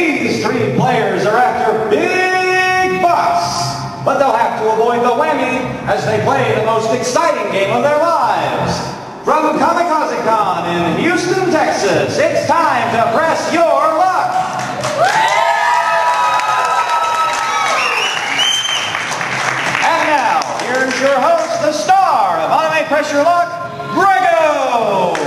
These three players are after big bucks, but they'll have to avoid the whammy as they play the most exciting game of their lives. From Kamikazecon in Houston, Texas, it's time to press your luck. And now, here's your host, the star of Anime Press Your Luck, Greggo.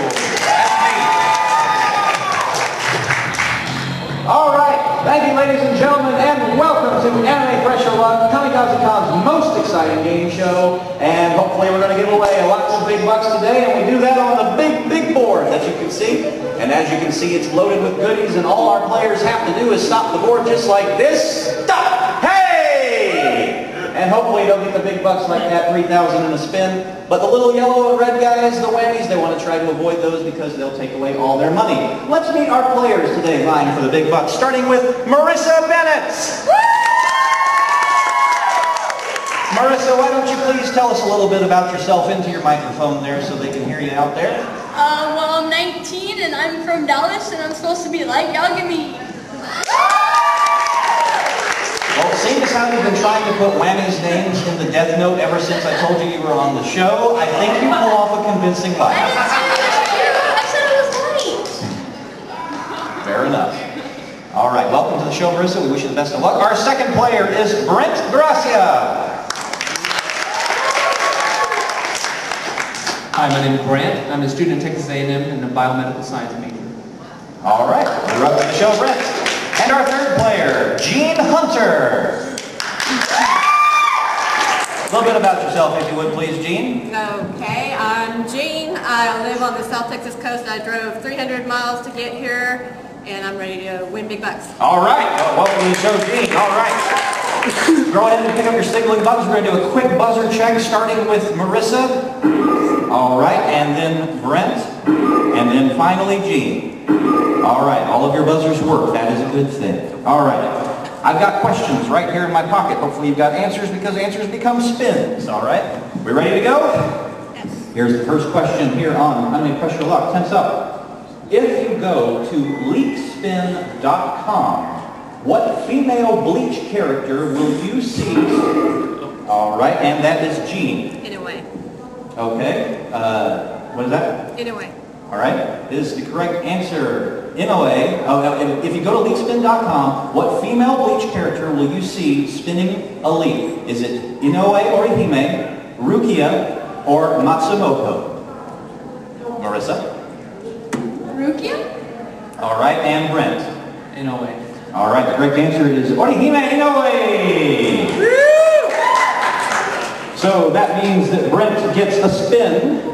All right, thank you, ladies and gentlemen, and welcome to Anime Press Your Luck, Kamikazecon's most exciting game show. And hopefully we're going to give away lots of big bucks today, and we do that on the big board that you can see. And as you can see, it's loaded with goodies, and all our players have to do is stop the board just like this. Stop! Hey! And hopefully they'll get the big bucks like that, 3,000 in a spin. But the little yellow and red guys, the whammies, they want to try to avoid those because they'll take away all their money. Let's meet our players today vying for the big bucks, starting with Marissa Bennett. Marissa, why don't you please tell us a little bit about yourself into your microphone there so they can hear you out there? Well, I'm 19 and I'm from Dallas and I'm supposed to be like, y'all give me... Well, seeing as how you've been trying to put Whammy's names in the death note ever since I told you were on the show, I think you pull off a convincing lie. I said it was late. Fair enough. All right, welcome to the show, Marissa. We wish you the best of luck. Our second player is Brent Gracia. Hi, my name is Grant. I'm a student at Texas A&M and a biomedical science major. All right, welcome to the show, Brent. And our third player, Gene Hunter. A little bit about yourself, if you would, please, Gene. Okay, I'm Gene. I live on the South Texas coast. I drove 300 miles to get here, and I'm ready to win big bucks. All right, welcome to the show, Gene. All right. Go ahead and pick up your signaling buttons. We're going to do a quick buzzer check, starting with Marissa. All right, and then Brent, and then finally Gene. All right, all of your buzzers work. That is a good thing. All right, I've got questions right here in my pocket. Hopefully you've got answers because answers become spins. All right, we ready to go? Yes. Here's the first question here on Anime Press Your Luck. Tense up. If you go to leakspin.com, what female Bleach character will you see? All right, and that is Gene. In a way. Okay, what is that? In a way. All right, is the correct answer Inoue. If you go to leakspin.com, what female Bleach character will you see spinning a leaf? Is it Inoue or Hime, Rukia, or Matsumoto? Marissa? Rukia? All right, and Brent? Inoue. All right, the correct answer is Orihime Inoue. So that means that Brent gets a spin.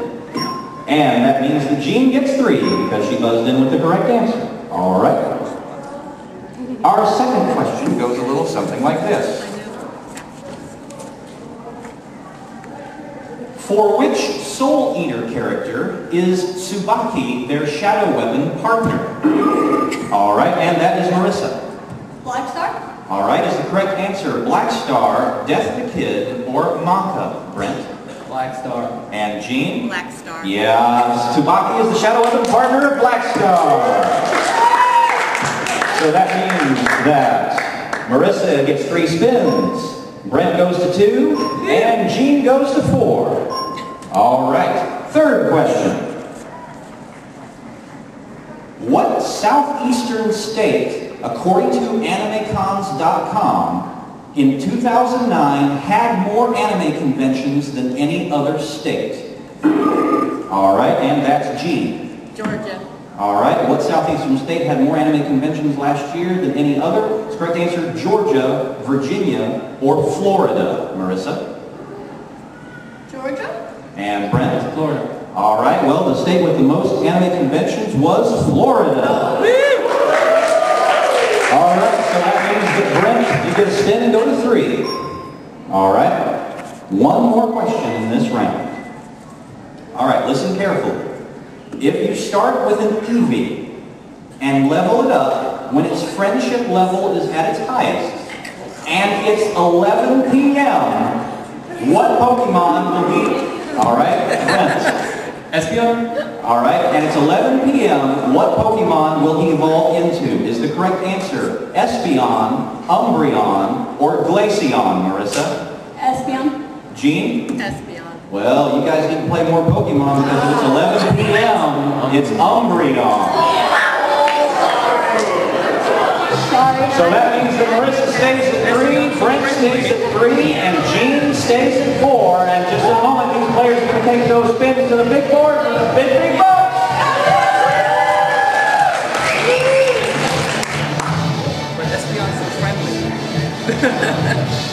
And that means that Gene gets 3 because she buzzed in with the correct answer. All right. Our second question goes a little something like this. For which Soul Eater character is Tsubaki their shadow weapon partner? All right, and that is Marissa. Black Star? All right, is the correct answer Black Star, Death the Kid, or Maka? Brent? Black Star. And Gene? Black Star. Yeah, Tsubaki is the shadow weapon partner of Black Star. So that means that Marissa gets 3 spins, Brent goes to 2, and Gene goes to 4. All right, third question. What southeastern state, according to animecons.com, in 2009 had more anime conventions than any other state? All right, and that's Gene. Georgia. All right, what southeastern state had more anime conventions last year than any other? It's correct answer, Georgia, Virginia, or Florida. Marissa? Georgia? And Brent? Florida. All right, well, the state with the most anime conventions was Florida. All right, so that means that Brent, you get a spin and go to 3. All right, one more question in this round. All right, listen carefully. If you start with an Eevee and level it up when its friendship level is at its highest, and it's 11 p.m., what Pokemon will be? All right, Brent. Espeon? All right, and it's 11 p.m. What Pokemon will he evolve into? Is the correct answer Espeon, Umbreon, or Glaceon, Marissa? Espeon. Gene? Espeon. Well, you guys need to play more Pokemon because if it's 11 p.m., it's Umbreon. Sorry. So that means that Marissa stays at 3, Brent stays at 3, and Gene stays at 4. And just in a moment, these players are going to take those spins to the big board for the big bucks. But Espeon's so friendly.